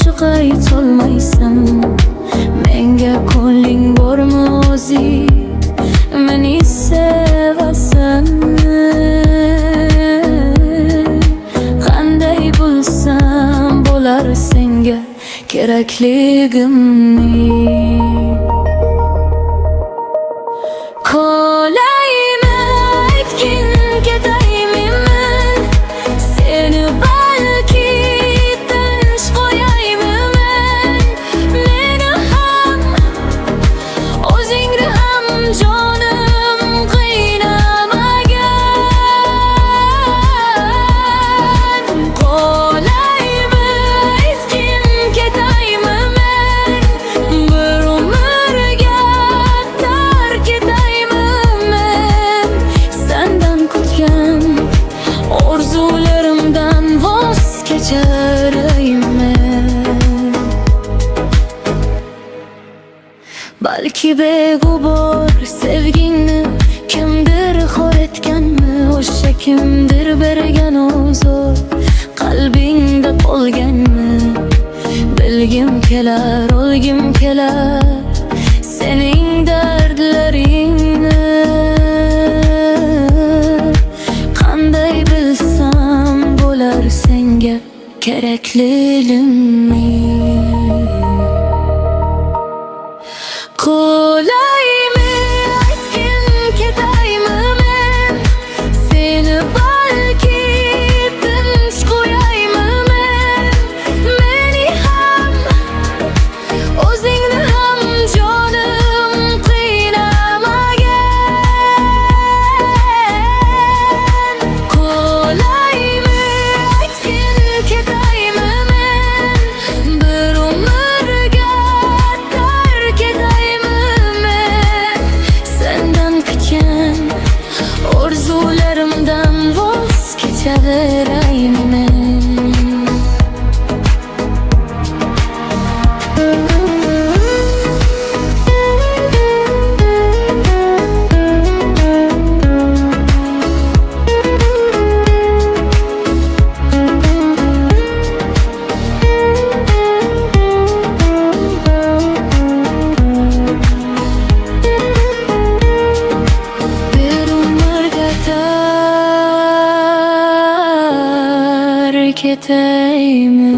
qo'shiq aytolmaysan. Menga ko'ngling bormi o'zing, meni sevasan. Qanday bo'lsam bo'lar senga kerakligimni. Qolaymi aytgin ketaymi men, seni balki tinch qo'yaymi men. Meni ham o'zingni ham jonim qiynamagan. Qolaymi aytgin ketaymi men, bir umrga tark etaymi men. Sendan kutgan orzularimdan voz kecharaymi. Balki beg'ubor sevgingni kimdir xor etganmi, o'sha kimdir bergan huzur qalbingda qolganmi. Bilgim kelar, o'lgim kelar sening dardlaringni. Qanday bilsam bo'lar senga kerakligimni. Qolaymi aytgin ketaymi men, seni balki tinch qo'yaymi men. Meni ham o'zingni ham jonim qiynamagan. Qolaymi aytgin ketaymi men, bir umrga tark etaymi men. Sendan kutgan orzularimdan voz kechaveraymi men. Bir umrga tark etaymi